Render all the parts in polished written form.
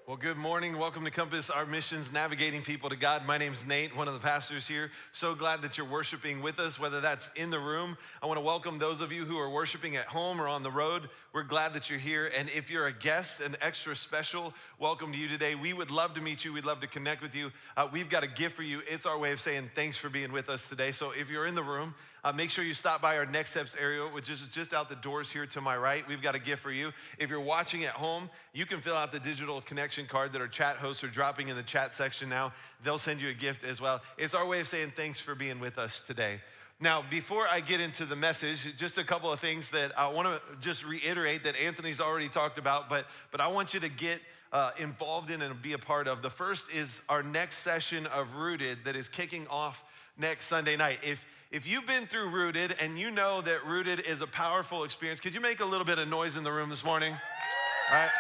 Well, good morning. Welcome to Compass, our missions, navigating people to God. My name's Nate, one of the pastors here. So glad that you're worshiping with us, whether that's in the room. I want to welcome those of you who are worshiping at home or on the road. We're glad that you're here. And if you're a guest, an extra special welcome to you today. We would love to meet you. We'd love to connect with you. We've got a gift for you. It's our way of saying thanks for being with us today. So if you're in the room, make sure you stop by our Next Steps area, which is just out the doors here to my right. We've got a gift for you. If you're watching at home, you can fill out the digital connection card that our chat hosts are dropping in the chat section now. They'll send you a gift as well. It's our way of saying thanks for being with us today. Now, before I get into the message, just a couple of things that I want to just reiterate that Anthony's already talked about, but I want you to get involved in and be a part of. The first is our next session of Rooted that is kicking off next Sunday night. If you've been through Rooted and you know that Rooted is a powerful experience, could you make a little bit of noise in the room this morning? All right.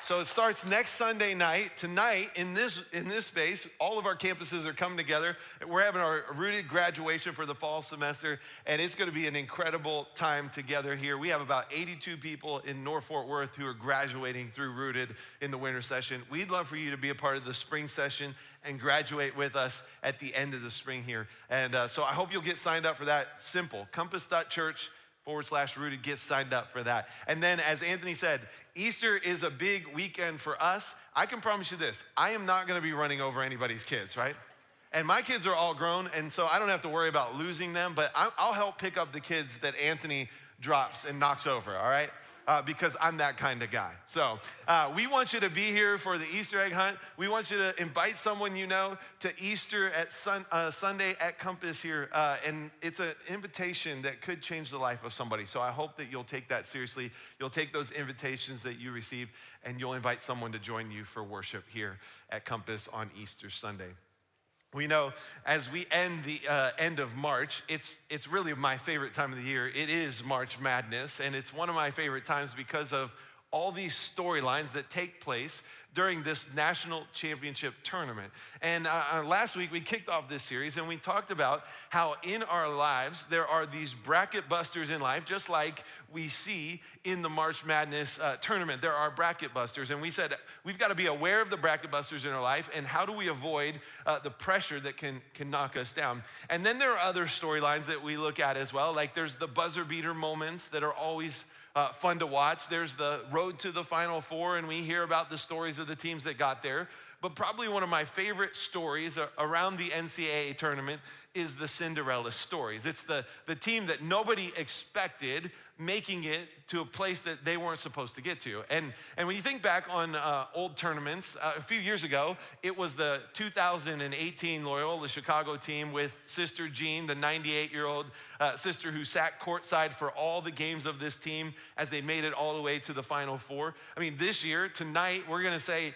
So it starts next Sunday night. Tonight, in this space, all of our campuses are coming together. We're having our Rooted graduation for the fall semester, and it's gonna be an incredible time together here. We have about 82 people in North Fort Worth who are graduating through Rooted in the winter session. We'd love for you to be a part of the spring session and graduate with us at the end of the spring here. And so I hope you'll get signed up for that. Simple, compass.church/rooted, get signed up for that. And then as Anthony said, Easter is a big weekend for us. I can promise you this, I am not gonna be running over anybody's kids, right? And my kids are all grown, and so I don't have to worry about losing them, but I'll help pick up the kids that Anthony drops and knocks over, all right? Because I'm that kind of guy. So we want you to be here for the Easter egg hunt. We want you to invite someone you know to Easter at Sunday at Compass here. And it's an invitation that could change the life of somebody. So I hope that you'll take that seriously. You'll take those invitations that you receive and you'll invite someone to join you for worship here at Compass on Easter Sunday. We know as we end the end of March, it's really my favorite time of the year. It is March Madness, and it's one of my favorite times because of all these storylines that take place during this national championship tournament. And last week we kicked off this series and we talked about how in our lives there are these bracket busters in life, just like we see in the March Madness tournament. There are bracket busters, and we said we've got to be aware of the bracket busters in our life and how do we avoid the pressure that can knock us down. And then there are other storylines that we look at as well, like there's the buzzer beater moments that are always fun to watch. There's the road to the Final Four, and we hear about the stories of the teams that got there. But probably one of my favorite stories around the NCAA tournament is the Cinderella stories. It's the team that nobody expected making it to a place that they weren't supposed to get to. And when you think back on old tournaments, a few years ago, it was the 2018 Loyola Chicago team with Sister Jean, the 98-year-old sister who sat courtside for all the games of this team as they made it all the way to the Final Four. I mean, this year, tonight, we're gonna see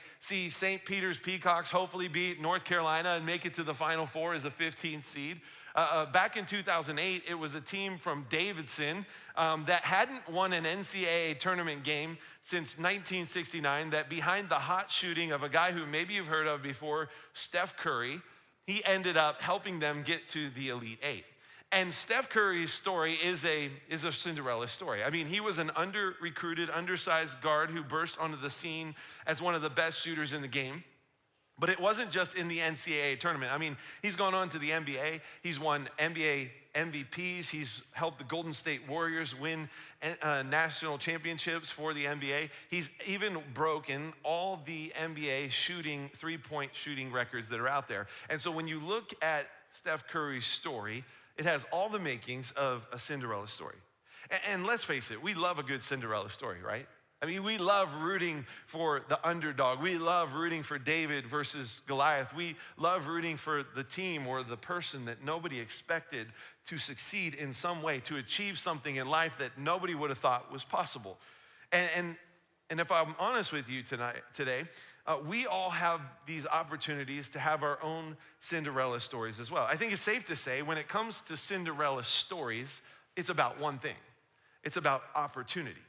St. Peter's Peacocks hopefully beat North Carolina and make it to the Final Four as a 15th seed. Back in 2008, it was a team from Davidson that hadn't won an NCAA tournament game since 1969, that behind the hot shooting of a guy who maybe you've heard of before, Steph Curry, he ended up helping them get to the Elite Eight. And Steph Curry's story is a Cinderella story. I mean, he was an under-recruited, undersized guard who burst onto the scene as one of the best shooters in the game. But it wasn't just in the NCAA tournament. I mean, he's gone on to the NBA. He's won NBA MVPs. He's helped the Golden State Warriors win national championships for the NBA. He's even broken all the NBA three-point shooting records that are out there. And so when you look at Steph Curry's story, it has all the makings of a Cinderella story. And let's face it, we love a good Cinderella story, right? I mean, we love rooting for the underdog. We love rooting for David versus Goliath. We love rooting for the team or the person that nobody expected to succeed in some way, to achieve something in life that nobody would have thought was possible. And if I'm honest with you today, we all have these opportunities to have our own Cinderella stories as well. I think it's safe to say when it comes to Cinderella stories, it's about one thing. It's about opportunity.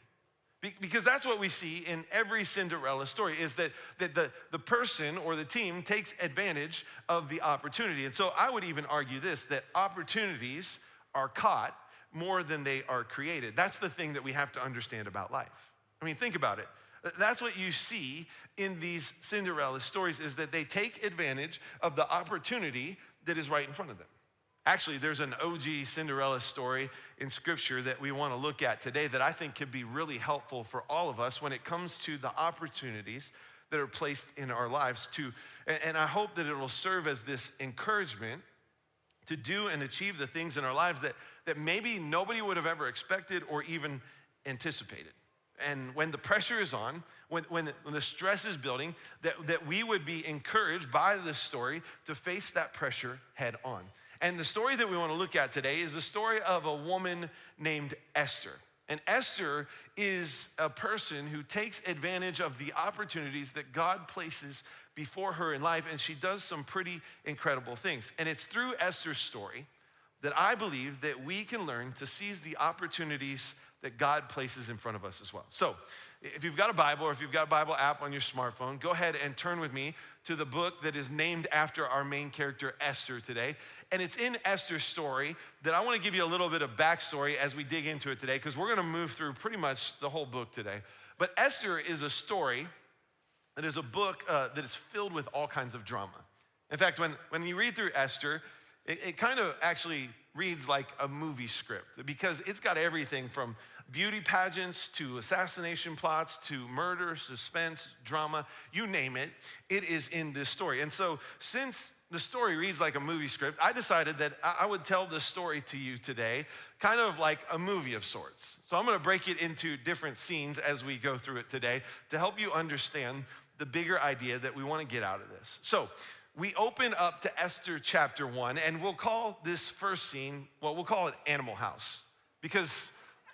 Because that's what we see in every Cinderella story, is that the person or the team takes advantage of the opportunity. And so I would even argue this, that opportunities are caught more than they are created. That's the thing that we have to understand about life. I mean, think about it. That's what you see in these Cinderella stories, is that they take advantage of the opportunity that is right in front of them. Actually, there's an OG Cinderella story in scripture that we want to look at today that I think could be really helpful for all of us when it comes to the opportunities that are placed in our lives and I hope that it will serve as this encouragement to do and achieve the things in our lives that maybe nobody would have ever expected or even anticipated. And when the pressure is on, when the stress is building, that we would be encouraged by this story to face that pressure head on. And the story that we want to look at today is the story of a woman named Esther. And Esther is a person who takes advantage of the opportunities that God places before her in life, and she does some pretty incredible things. And it's through Esther's story that I believe that we can learn to seize the opportunities that God places in front of us as well. So if you've got a Bible or if you've got a Bible app on your smartphone, go ahead and turn with me to the book that is named after our main character, Esther, today. And it's in Esther's story that I want to give you a little bit of backstory as we dig into it today, because we're going to move through pretty much the whole book today. But Esther is a story that is a book that is filled with all kinds of drama. In fact, when you read through Esther, it kind of actually reads like a movie script, because it's got everything from beauty pageants to assassination plots to murder, suspense, drama, you name it, it is in this story. And so since the story reads like a movie script, I decided that I would tell this story to you today, kind of like a movie of sorts. So I'm gonna break it into different scenes as we go through it today to help you understand the bigger idea that we wanna get out of this. So we open up to Esther chapter 1, and we'll call this first scene, well, we'll call it Animal House, because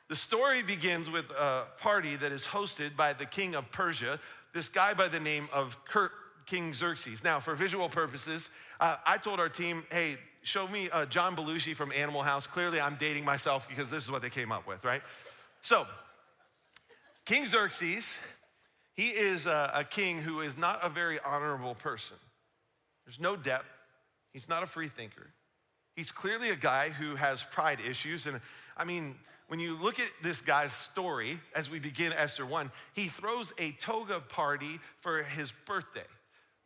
the story begins with a party that is hosted by the king of Persia, this guy by the name of King Xerxes. Now, for visual purposes, I told our team, hey, show me John Belushi from Animal House. Clearly, I'm dating myself because this is what they came up with, right? So, King Xerxes, he is a king who is not a very honorable person. There's no depth. He's not a free thinker. He's clearly a guy who has pride issues. And I mean, when you look at this guy's story, as we begin Esther 1, he throws a toga party for his birthday.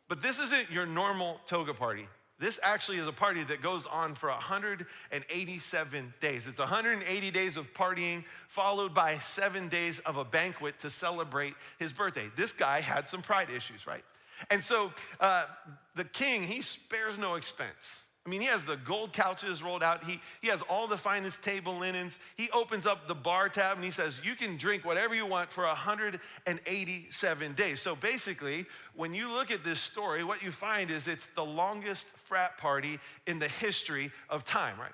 But this isn't your normal toga party. This actually is a party that goes on for 187 days. It's 180 days of partying, followed by 7 days of a banquet to celebrate his birthday. This guy had some pride issues, right? And so the king, he spares no expense. I mean, he has the gold couches rolled out. He has all the finest table linens. He opens up the bar tab and he says, you can drink whatever you want for 187 days. So basically, when you look at this story, what you find is it's the longest frat party in the history of time, right?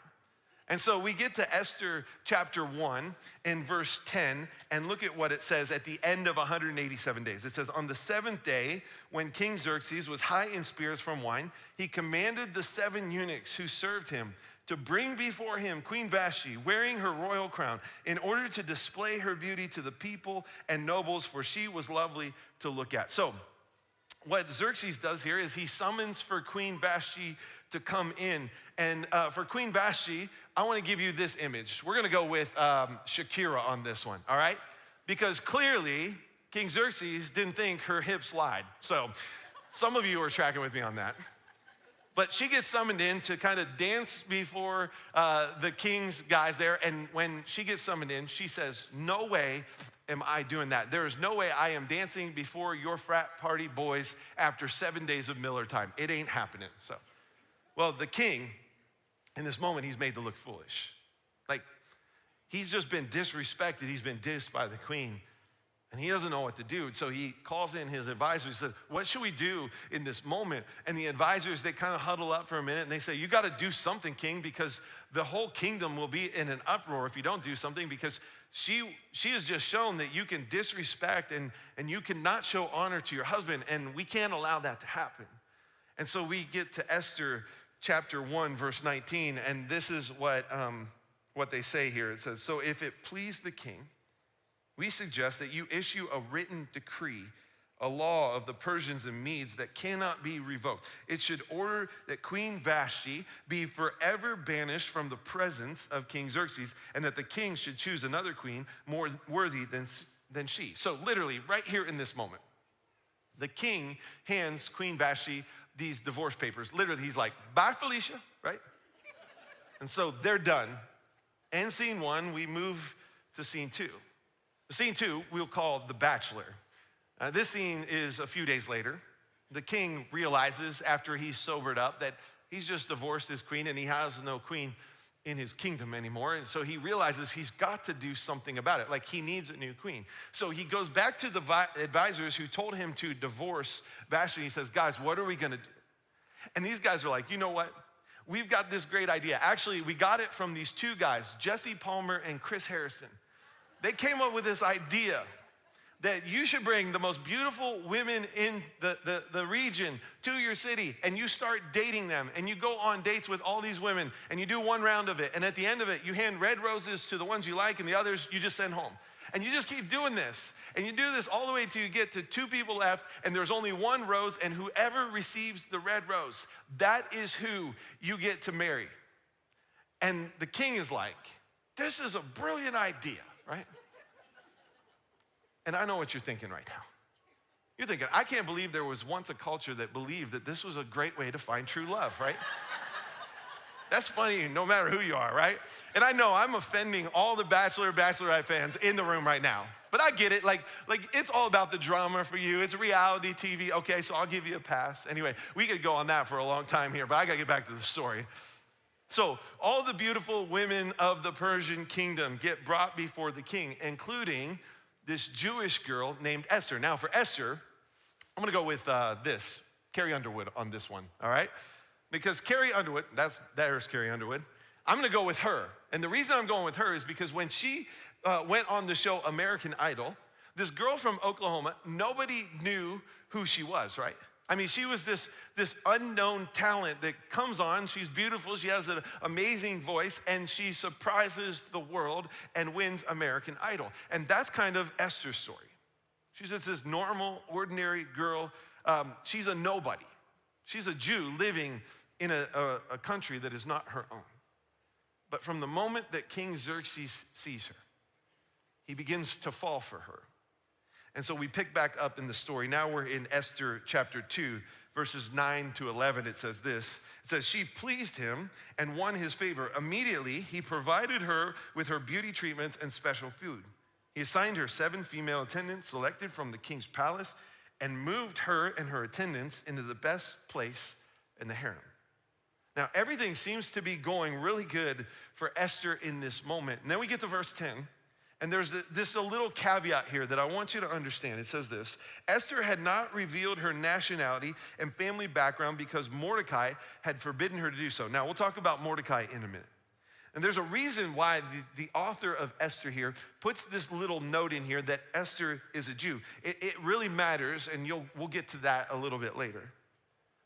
And so we get to Esther chapter 1 in verse 10, and look at what it says at the end of 187 days. It says, on the 7th day, when King Xerxes was high in spirits from wine, he commanded the 7 eunuchs who served him to bring before him Queen Vashti, wearing her royal crown, in order to display her beauty to the people and nobles, for she was lovely to look at. So what Xerxes does here is he summons for Queen Vashti to come in. And for Queen Vashti, I want to give you this image. We're going to go with Shakira on this one, all right? Because clearly, King Xerxes didn't think her hips lied. So some of you are tracking with me on that. But she gets summoned in to kind of dance before the king's guys there. And when she gets summoned in, she says, no way am I doing that. There is no way I am dancing before your frat party boys after 7 days of Miller time. It ain't happening. So, well, the king, in this moment, he's made to look foolish. Like, he's just been disrespected. He's been dissed by the queen, and he doesn't know what to do. So he calls in his advisors. He says, what should we do in this moment? And the advisors, they kind of huddle up for a minute, and they say, you got to do something, king, because the whole kingdom will be in an uproar if you don't do something, because she has just shown that you can disrespect and you cannot show honor to your husband, and we can't allow that to happen. And so we get to Esther chapter 1, verse 19, and this is what they say here. It says, so if it please the king, we suggest that you issue a written decree, a law of the Persians and Medes that cannot be revoked. It should order that Queen Vashti be forever banished from the presence of King Xerxes, and that the king should choose another queen more worthy than than she. So literally, right here in this moment, the king hands Queen Vashti these divorce papers. Literally, he's like, bye, Felicia, right? And so they're done. And scene one, we move to scene two. Scene two, we'll call The Bachelor. This scene is a few days later. The king realizes after he's sobered up that he's just divorced his queen and he has no queen in his kingdom anymore. And so he realizes he's got to do something about it. Like he needs a new queen. So he goes back to the advisors who told him to divorce Vashti. He says, guys, what are we gonna do? And these guys are like, you know what? We've got this great idea. Actually, we got it from these two guys, Jesse Palmer and Chris Harrison. They came up with this idea that you should bring the most beautiful women in the region to your city, and you start dating them, and you go on dates with all these women, and you do one round of it, and at the end of it, you hand red roses to the ones you like, and the others you just send home. And you just keep doing this, and you do this all the way till you get to two people left, and there's only one rose, and whoever receives the red rose, that is who you get to marry. And the king is like, this is a brilliant idea, right? And I know what you're thinking right now. You're thinking, I can't believe there was once a culture that believed that this was a great way to find true love, right? That's funny no matter who you are, right? And I know I'm offending all the Bachelor, Bachelorette fans in the room right now. But I get it, like it's all about the drama for you. It's reality TV, okay, so I'll give you a pass. Anyway, we could go on that for a long time here, but I gotta get back to the story. So all the beautiful women of the Persian kingdom get brought before the king, including this Jewish girl named Esther. Now for Esther, I'm gonna go with this, Carrie Underwood on this one, all right? Because Carrie Underwood, there's Carrie Underwood. I'm gonna go with her. And the reason I'm going with her is because when she went on the show American Idol, this girl from Oklahoma, nobody knew who she was, right? I mean, she was this unknown talent that comes on. She's beautiful. She has an amazing voice, and she surprises the world and wins American Idol. And that's kind of Esther's story. She's just this normal, ordinary girl. She's a nobody. She's a Jew living in a country that is not her own. But from the moment that King Xerxes sees her, he begins to fall for her. And so we pick back up in the story. Now we're in Esther chapter 2, verses 9 to 11. It says this. It says, she pleased him and won his favor. Immediately, he provided her with her beauty treatments and special food. He assigned her 7 female attendants selected from the king's palace and moved her and her attendants into the best place in the harem. Now, everything seems to be going really good for Esther in this moment. And then we get to verse 10. And there's a little caveat here that I want you to understand. It says this, Esther had not revealed her nationality and family background because Mordecai had forbidden her to do so. Now, we'll talk about Mordecai in a minute. And there's a reason why the author of Esther here puts this little note in here that Esther is a Jew. It really matters, and we'll get to that a little bit later.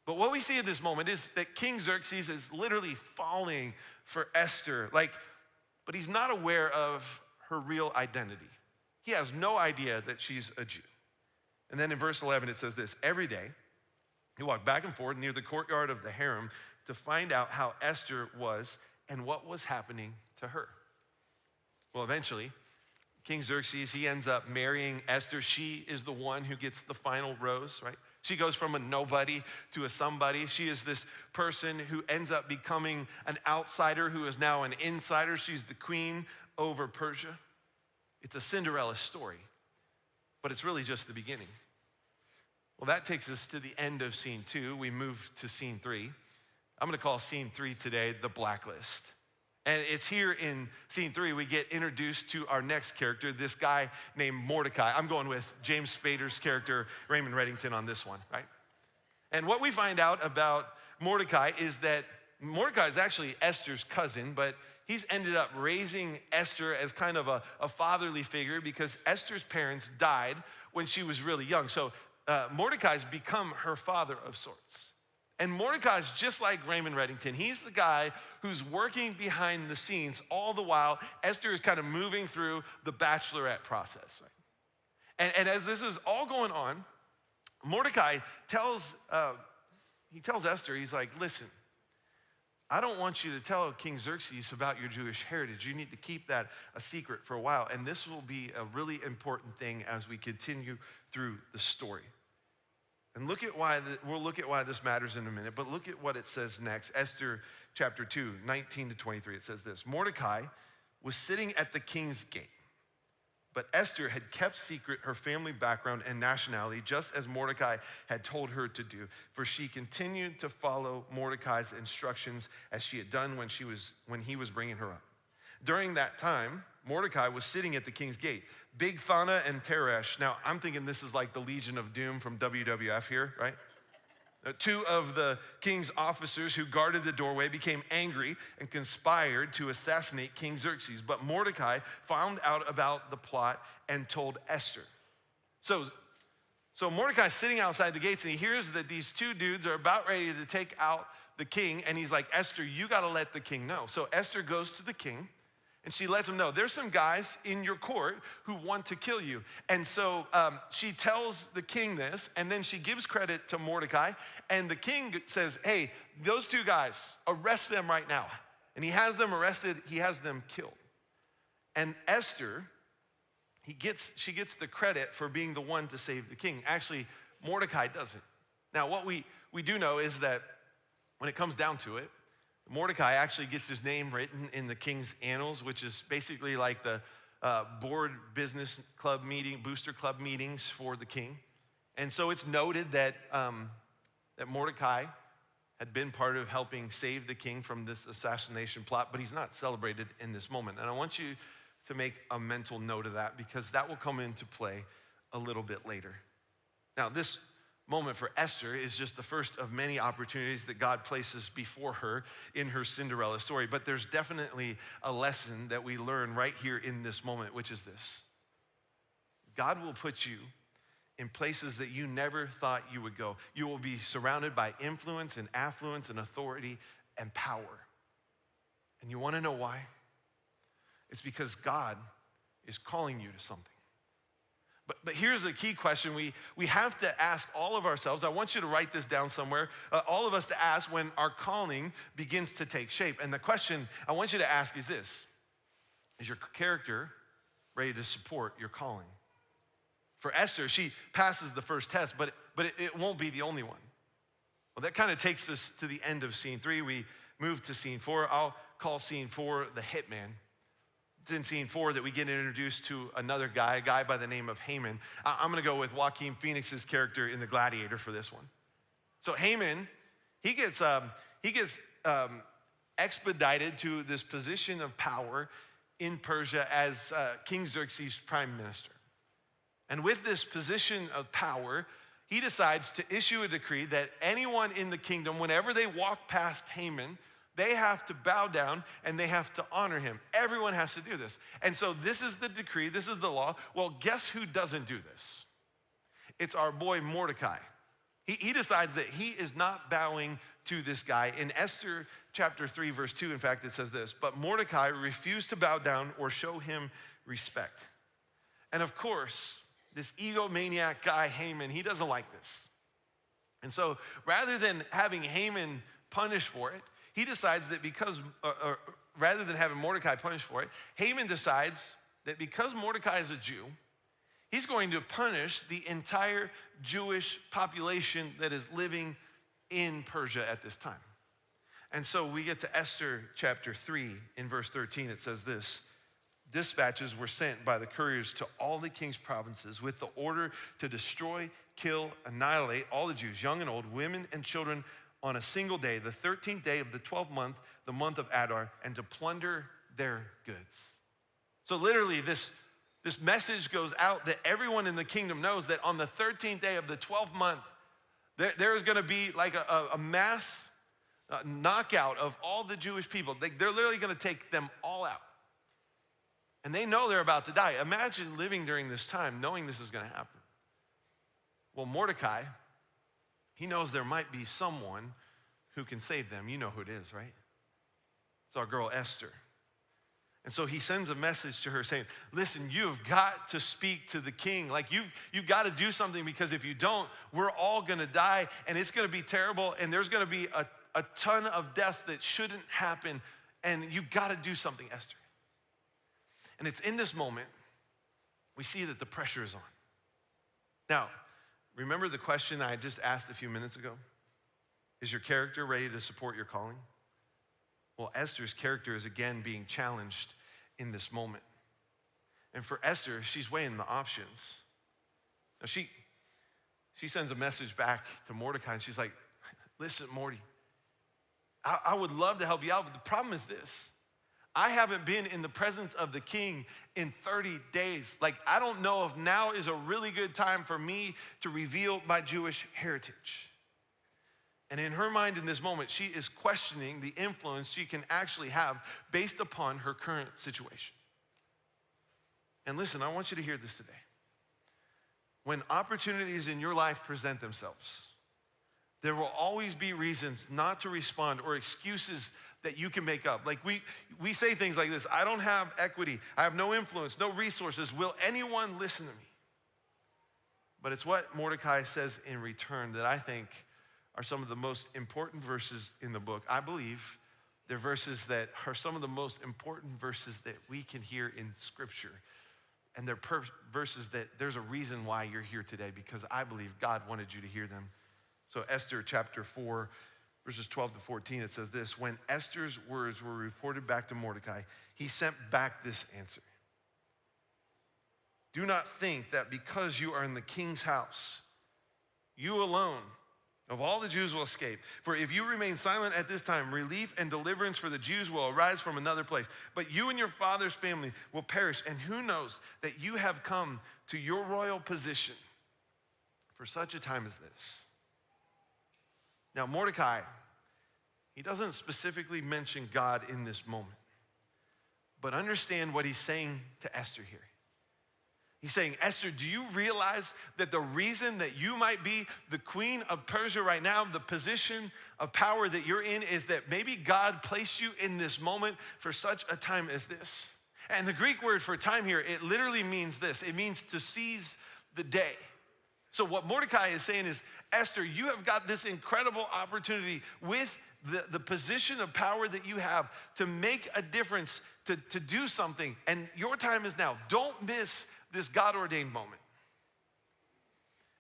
But what we see at this moment is that King Xerxes is literally falling for Esther, but he's not aware of her real identity. He has no idea that she's a Jew. And then in verse 11, it says this, every day he walked back and forth near the courtyard of the harem to find out how Esther was and what was happening to her. Well, eventually, King Xerxes, he ends up marrying Esther. She is the one who gets the final rose, right? She goes from a nobody to a somebody. She is this person who ends up becoming an outsider who is now an insider. She's the queen over Persia. It's a Cinderella story, but it's really just the beginning. Well, that takes us to the end of scene 2. We move to scene 3. I'm gonna call scene 3 today the blacklist. And it's here in scene 3 we get introduced to our next character, this guy named Mordecai. I'm going with James Spader's character, Raymond Reddington, on this one, right? And what we find out about Mordecai is that Mordecai is actually Esther's cousin, but he's ended up raising Esther as kind of a fatherly figure because Esther's parents died when she was really young. So Mordecai's become her father of sorts. And Mordecai's just like Raymond Reddington. He's the guy who's working behind the scenes all the while Esther is kind of moving through the bachelorette process. Right? And as this is all going on, Mordecai tells Esther, he's like, listen, I don't want you to tell King Xerxes about your Jewish heritage. You need to keep that a secret for a while. And this will be a really important thing as we continue through the story. And we'll look at why this matters in a minute, but look at what it says next. Esther chapter 2, 19 to 23, it says this. Mordecai was sitting at the king's gate, but Esther had kept secret her family background and nationality, just as Mordecai had told her to do, for she continued to follow Mordecai's instructions as she had done when he was bringing her up. During that time, Mordecai was sitting at the king's gate. Bigthana and Teresh. Now, I'm thinking this is like the Legion of Doom from WWF here, right? Two of the king's officers who guarded the doorway became angry and conspired to assassinate King Xerxes. But Mordecai found out about the plot and told Esther. So Mordecai's sitting outside the gates and he hears that these two dudes are about ready to take out the king. And he's like, Esther, you gotta let the king know. So Esther goes to the king and she lets him know, there's some guys in your court who want to kill you. And so she tells the king this, and then she gives credit to Mordecai, and the king says, hey, those two guys, arrest them right now. And he has them arrested, he has them killed. And Esther, she gets the credit for being the one to save the king. Actually, Mordecai doesn't. Now, what we do know is that when it comes down to it, Mordecai actually gets his name written in the king's annals, which is basically like the board business club meeting, booster club meetings for the king. And so it's noted that Mordecai had been part of helping save the king from this assassination plot, but he's not celebrated in this moment. And I want you to make a mental note of that because that will come into play a little bit later. Now, this moment for Esther is just the first of many opportunities that God places before her in her Cinderella story. But there's definitely a lesson that we learn right here in this moment, which is this. God will put you in places that you never thought you would go. You will be surrounded by influence and affluence and authority and power. And you want to know why? It's because God is calling you to something. But here's the key question we have to ask all of ourselves. I want you to write this down somewhere. All of us to ask when our calling begins to take shape. And the question I want you to ask is this. Is your character ready to support your calling? For Esther, she passes the first test, but it won't be the only one. Well, that kind of takes us to the end of scene 3. We move to scene 4. I'll call scene 4 the hitman. It's in scene 4 that we get introduced to another guy, a guy by the name of Haman. I'm gonna go with Joaquin Phoenix's character in The Gladiator for this one. So Haman, he gets expedited to this position of power in Persia as King Xerxes' prime minister. And with this position of power, he decides to issue a decree that anyone in the kingdom, whenever they walk past Haman, they have to bow down and they have to honor him. Everyone has to do this. And so this is the decree, this is the law. Well, guess who doesn't do this? It's our boy Mordecai. He decides that he is not bowing to this guy. In Esther chapter 3, verse 2, in fact, it says this, but Mordecai refused to bow down or show him respect. And of course, this egomaniac guy, Haman, he doesn't like this. And so rather than having Haman punished for it, he decides that rather than having Mordecai punished for it, Haman decides that because Mordecai is a Jew, he's going to punish the entire Jewish population that is living in Persia at this time. And so we get to Esther chapter 3 in verse 13. It says this, dispatches were sent by the couriers to all the king's provinces with the order to destroy, kill, annihilate all the Jews, young and old, women and children, on a single day, the 13th day of the 12th month, the month of Adar, and to plunder their goods. So literally this message goes out that everyone in the kingdom knows that on the 13th day of the 12th month, there is gonna be like a mass knockout of all the Jewish people. They're literally gonna take them all out. And they know they're about to die. Imagine living during this time knowing this is gonna happen. Well, Mordecai, he knows there might be someone who can save them. You know who it is, right? It's our girl Esther. And so he sends a message to her saying, listen, you've got to speak to the king. Like you've got to do something because if you don't, we're all gonna die and it's gonna be terrible and there's gonna be a ton of deaths that shouldn't happen, and you've got to do something, Esther. And it's in this moment we see that the pressure is on. Now, remember the question I just asked a few minutes ago? Is your character ready to support your calling? Well, Esther's character is again being challenged in this moment. And for Esther, she's weighing the options. Now she sends a message back to Mordecai, and she's like, listen, Morty, I would love to help you out, but the problem is this. I haven't been in the presence of the king in 30 days. Like, I don't know if now is a really good time for me to reveal my Jewish heritage. And in her mind in this moment, she is questioning the influence she can actually have based upon her current situation. And listen, I want you to hear this today. When opportunities in your life present themselves, there will always be reasons not to respond or excuses that you can make up. Like we say things like this: I don't have equity, I have no influence, no resources. Will anyone listen to me? But it's what Mordecai says in return that I think are some of the most important verses in the book. I believe they're verses that are some of the most important verses that we can hear in Scripture. And they're verses that there's a reason why you're here today, because I believe God wanted you to hear them. So Esther chapter 4, verses 12 to 14, it says this: when Esther's words were reported back to Mordecai, he sent back this answer. Do not think that because you are in the king's house, you alone of all the Jews will escape. For if you remain silent at this time, relief and deliverance for the Jews will arise from another place. But you and your father's family will perish. And who knows that you have come to your royal position for such a time as this? Now, Mordecai, he doesn't specifically mention God in this moment. But understand what he's saying to Esther here. He's saying, Esther, do you realize that the reason that you might be the queen of Persia right now, the position of power that you're in, is that maybe God placed you in this moment for such a time as this? And the Greek word for time here, it literally means this. It means to seize the day. So what Mordecai is saying is, Esther, you have got this incredible opportunity with the position of power that you have to make a difference, to do something, and your time is now. Don't miss this God-ordained moment.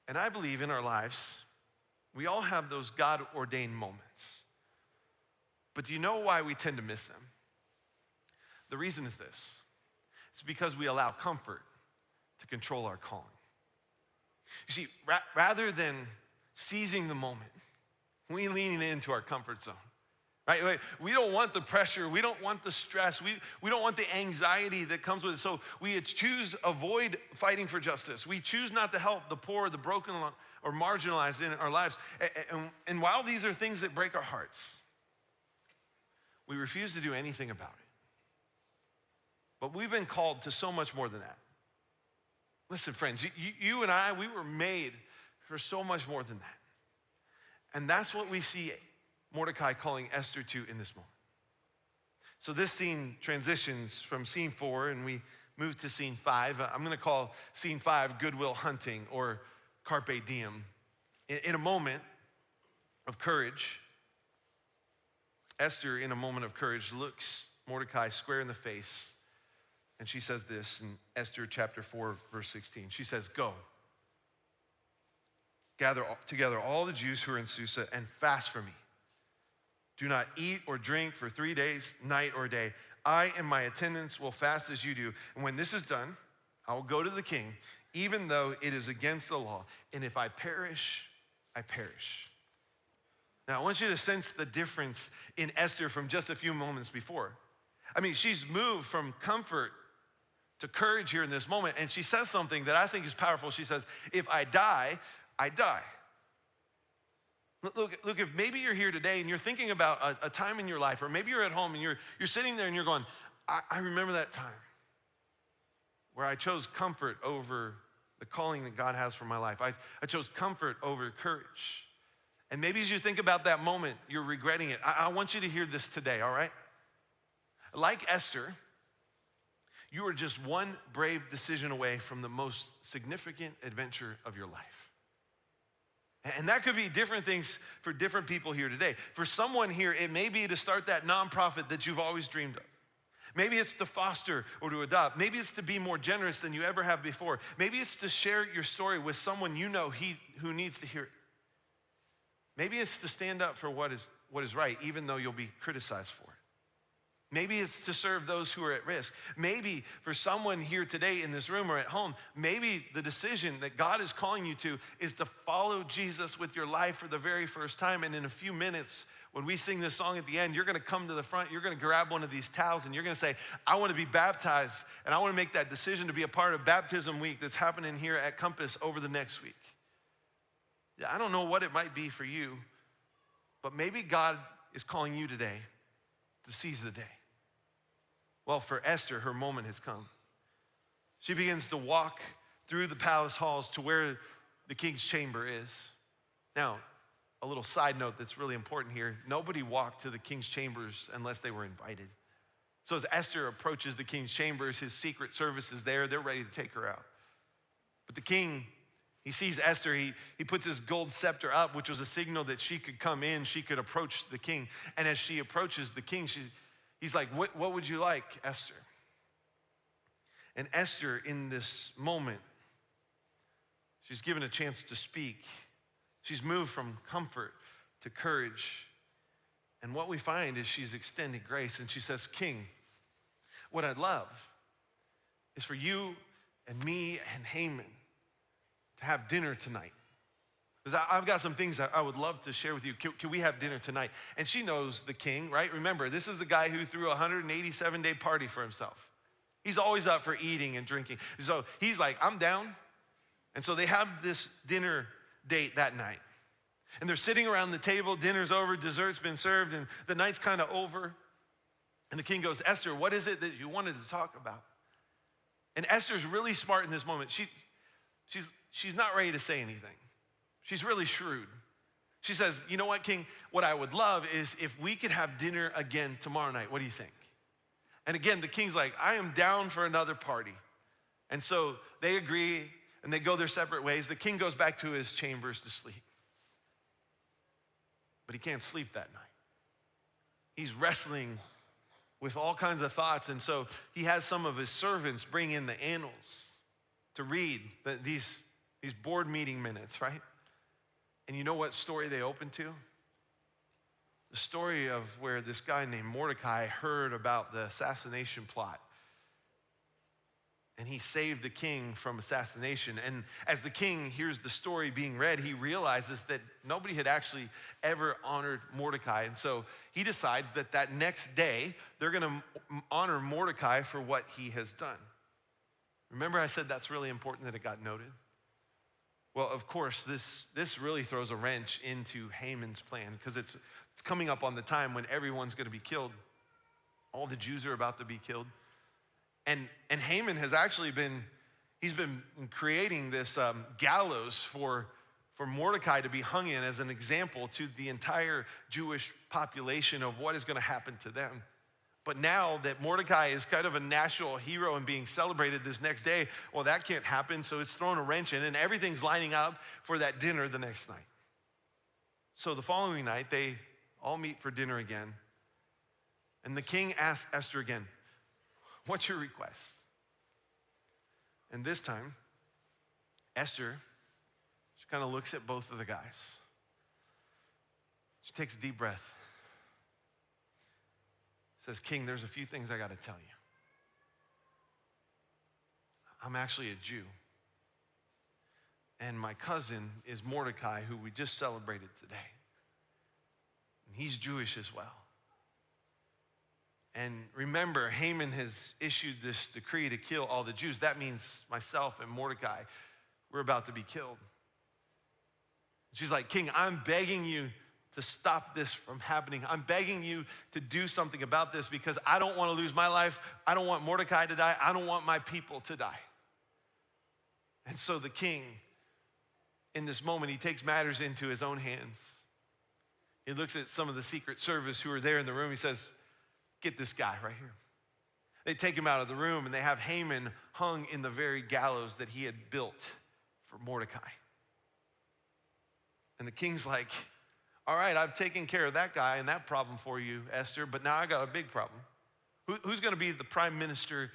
And I believe in our lives, we all have those God-ordained moments. But do you know why we tend to miss them? The reason is this. It's because we allow comfort to control our calling. You see, rather than seizing the moment, we lean into our comfort zone. Right? We don't want the pressure. We don't want the stress. We don't want the anxiety that comes with it. So we choose avoid fighting for justice. We choose not to help the poor, the broken, or marginalized in our lives. And while these are things that break our hearts, we refuse to do anything about it. But we've been called to so much more than that. Listen, friends, you and I, we were made for so much more than that. And that's what we see Mordecai calling Esther to in this moment. So this scene transitions from scene 4 and we move to scene 5. I'm gonna call scene 5 Goodwill Hunting or Carpe Diem. In a moment of courage, Esther, in a moment of courage, looks Mordecai square in the face, and she says this in Esther chapter 4, verse 16. She says, go, gather together all the Jews who are in Susa and fast for me. Do not eat or drink for 3 days, night or day. I and my attendants will fast as you do. And when this is done, I will go to the king, even though it is against the law. And if I perish, I perish. Now, I want you to sense the difference in Esther from just a few moments before. I mean, she's moved from comfort to courage here in this moment. And she says something that I think is powerful. She says, if I die, I die. Look, if maybe you're here today and you're thinking about a time in your life, or maybe you're at home and you're sitting there and you're going, I remember that time where I chose comfort over the calling that God has for my life. I chose comfort over courage. And maybe as you think about that moment, you're regretting it. I want you to hear this today, all right? Like Esther, you are just one brave decision away from the most significant adventure of your life. And that could be different things for different people here today. For someone here, it may be to start that nonprofit that you've always dreamed of. Maybe it's to foster or to adopt. Maybe it's to be more generous than you ever have before. Maybe it's to share your story with someone you know who needs to hear it. Maybe it's to stand up for what is right, even though you'll be criticized for it. Maybe it's to serve those who are at risk. Maybe for someone here today in this room or at home, maybe the decision that God is calling you to is to follow Jesus with your life for the very first time. And in a few minutes, when we sing this song at the end, you're gonna come to the front, you're gonna grab one of these towels and you're gonna say, I wanna be baptized, and I wanna make that decision to be a part of Baptism Week that's happening here at Compass over the next week. Yeah, I don't know what it might be for you, but maybe God is calling you today to seize the day. Well, for Esther, her moment has come. She begins to walk through the palace halls to where the king's chamber is. Now, a little side note that's really important here. Nobody walked to the king's chambers unless they were invited. So as Esther approaches the king's chambers, his secret service is there. They're ready to take her out. But the king, he sees Esther. He puts his gold scepter up, which was a signal that she could come in. She could approach the king. And as she approaches the king, he's like, what would you like, Esther? And Esther, in this moment, she's given a chance to speak. She's moved from comfort to courage. And what we find is she's extended grace. And she says, King, what I'd love is for you and me and Haman to have dinner tonight. Because I've got some things that I would love to share with you. Can we have dinner tonight? And she knows the king, right? Remember, this is the guy who threw a 187-day party for himself. He's always up for eating and drinking. So he's like, I'm down. And so they have this dinner date that night. And they're sitting around the table, dinner's over, dessert's been served, and the night's kind of over. And the king goes, Esther, what is it that you wanted to talk about? And Esther's really smart in this moment. She's not ready to say anything. She's really shrewd. She says, you know what, King? What I would love is if we could have dinner again tomorrow night. What do you think? And again, the king's like, I am down for another party. And so they agree and they go their separate ways. The king goes back to his chambers to sleep. But he can't sleep that night. He's wrestling with all kinds of thoughts. And so he has some of his servants bring in the annals to read these board meeting minutes, right? And you know what story they open to? The story of where this guy named Mordecai heard about the assassination plot. And he saved the king from assassination. And as the king hears the story being read, he realizes that nobody had actually ever honored Mordecai. And so he decides that next day, they're gonna honor Mordecai for what he has done. Remember I said that's really important that it got noted? Well, of course, this really throws a wrench into Haman's plan because it's coming up on the time when everyone's gonna be killed. All the Jews are about to be killed. And Haman has actually been creating this gallows for Mordecai to be hung in as an example to the entire Jewish population of what is gonna happen to them. But now that Mordecai is kind of a national hero and being celebrated this next day, well, that can't happen, so it's thrown a wrench in, and everything's lining up for that dinner the next night. So the following night, they all meet for dinner again, and the king asks Esther again, what's your request? And this time, Esther, she kind of looks at both of the guys. She takes a deep breath. Says, King, there's a few things I got to tell you. I'm actually a Jew. And my cousin is Mordecai, who we just celebrated today. And he's Jewish as well. And remember, Haman has issued this decree to kill all the Jews. That means myself and Mordecai, we're about to be killed. She's like, King, I'm begging you to stop this from happening. I'm begging you to do something about this because I don't want to lose my life. I don't want Mordecai to die. I don't want my people to die. And so the king, in this moment, he takes matters into his own hands. He looks at some of the secret service who are there in the room. He says, get this guy right here. They take him out of the room and they have Haman hung in the very gallows that he had built for Mordecai. And the king's like, all right, I've taken care of that guy and that problem for you, Esther, but now I got a big problem. Who's gonna be the prime minister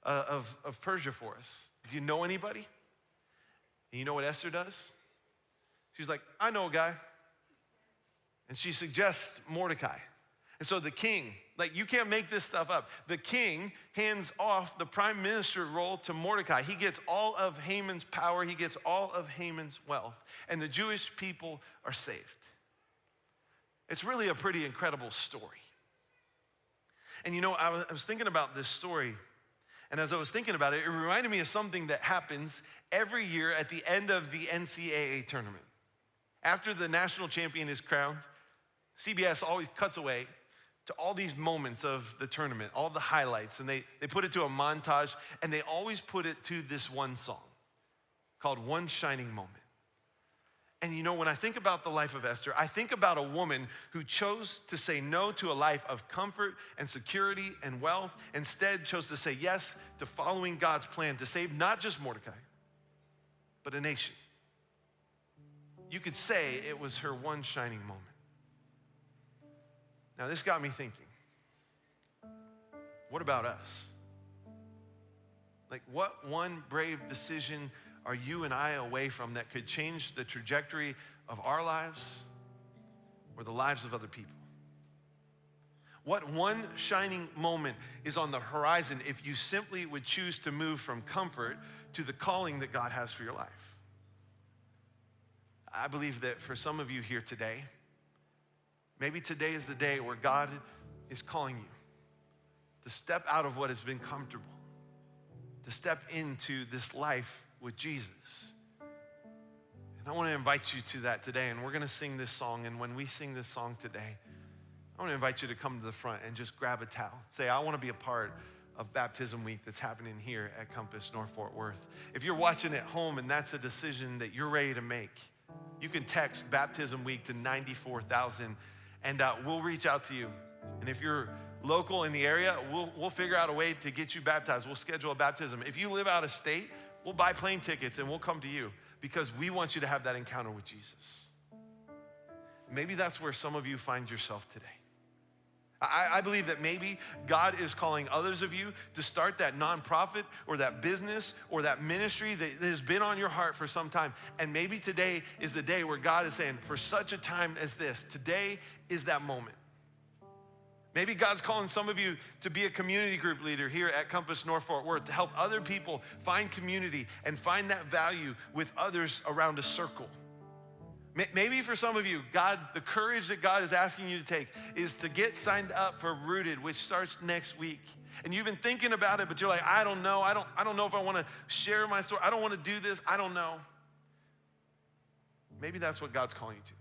of Persia for us? Do you know anybody? And you know what Esther does? She's like, I know a guy. And she suggests Mordecai. And so the king, like, you can't make this stuff up. The king hands off the prime minister role to Mordecai. He gets all of Haman's power. He gets all of Haman's wealth. And the Jewish people are saved. It's really a pretty incredible story. And you know, I was thinking about this story, and as I was thinking about it, it reminded me of something that happens every year at the end of the NCAA tournament. After the national champion is crowned, CBS always cuts away to all these moments of the tournament, all the highlights, and they put it to a montage, and they always put it to this one song called One Shining Moment. And you know, when I think about the life of Esther, I think about a woman who chose to say no to a life of comfort and security and wealth, instead chose to say yes to following God's plan to save not just Mordecai, but a nation. You could say it was her one shining moment. Now, this got me thinking, what about us? Like, what one brave decision are you and I away from that could change the trajectory of our lives or the lives of other people? What one shining moment is on the horizon if you simply would choose to move from comfort to the calling that God has for your life? I believe that for some of you here today, maybe today is the day where God is calling you to step out of what has been comfortable, to step into this life with Jesus. And I want to invite you to that today, and we're going to sing this song, and when we sing this song today, I want to invite you to come to the front and just grab a towel. Say, I want to be a part of Baptism Week that's happening here at Compass North Fort Worth. If you're watching at home and that's a decision that you're ready to make, you can text Baptism Week to 94,000, and we'll reach out to you. And if you're local in the area, we'll figure out a way to get you baptized. We'll schedule a baptism. If you live out of state, we'll buy plane tickets and we'll come to you because we want you to have that encounter with Jesus. Maybe that's where some of you find yourself today. I believe that maybe God is calling others of you to start that nonprofit or that business or that ministry that has been on your heart for some time. And maybe today is the day where God is saying, for such a time as this, today is that moment. Maybe God's calling some of you to be a community group leader here at Compass North Fort Worth to help other people find community and find that value with others around a circle. Maybe for some of you, God, the courage that God is asking you to take is to get signed up for Rooted, which starts next week. And you've been thinking about it, but you're like, I don't know. I don't know if I want to share my story. I don't want to do this. I don't know. Maybe that's what God's calling you to.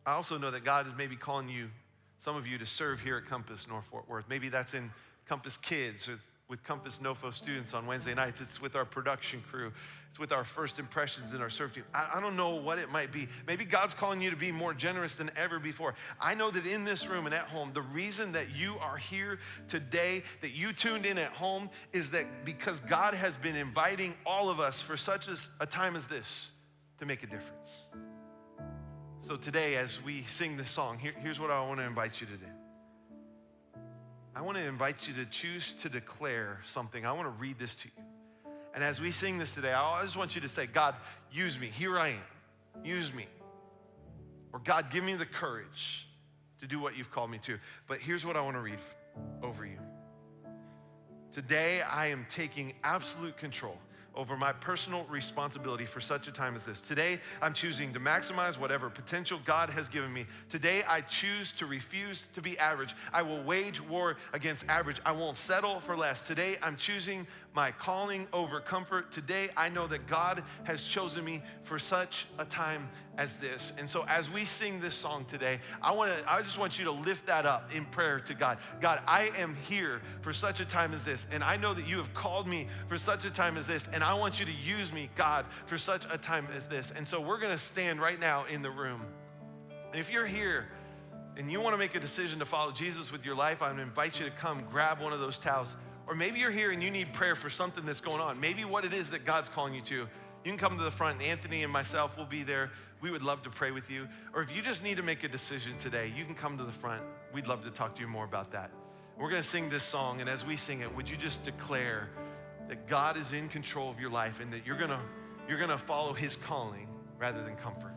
I also know that God is maybe calling you, some of you, to serve here at Compass North Fort Worth. Maybe that's in Compass Kids or with Compass NoFo students on Wednesday nights. It's with our production crew. It's with our first impressions in our serve team. I don't know what it might be. Maybe God's calling you to be more generous than ever before. I know that in this room and at home, the reason that you are here today, that you tuned in at home, is that because God has been inviting all of us for such a time as this to make a difference. So today, as we sing this song, here's what I want to invite you to do. I want to invite you to choose to declare something. I want to read this to you. And as we sing this today, I just want you to say, God, use me. Here I am. Use me. Or God, give me the courage to do what you've called me to. But here's what I want to read over you. Today, I am taking absolute control over my personal responsibility for such a time as this. Today, I'm choosing to maximize whatever potential God has given me. Today, I choose to refuse to be average. I will wage war against average. I won't settle for less. Today, I'm choosing my calling over comfort. Today, I know that God has chosen me for such a time as this. And so as we sing this song today, I just want you to lift that up in prayer to God. God, I am here for such a time as this. And I know that you have called me for such a time as this. And I want you to use me, God, for such a time as this. And so we're going to stand right now in the room. And if you're here and you want to make a decision to follow Jesus with your life, I'm going to invite you to come grab one of those towels. Or maybe you're here and you need prayer for something that's going on. Maybe what it is that God's calling you to, you can come to the front. Anthony and myself will be there. We would love to pray with you. Or if you just need to make a decision today, you can come to the front. We'd love to talk to you more about that. We're gonna sing this song, and as we sing it, would you just declare that God is in control of your life and that you're gonna follow his calling rather than comfort?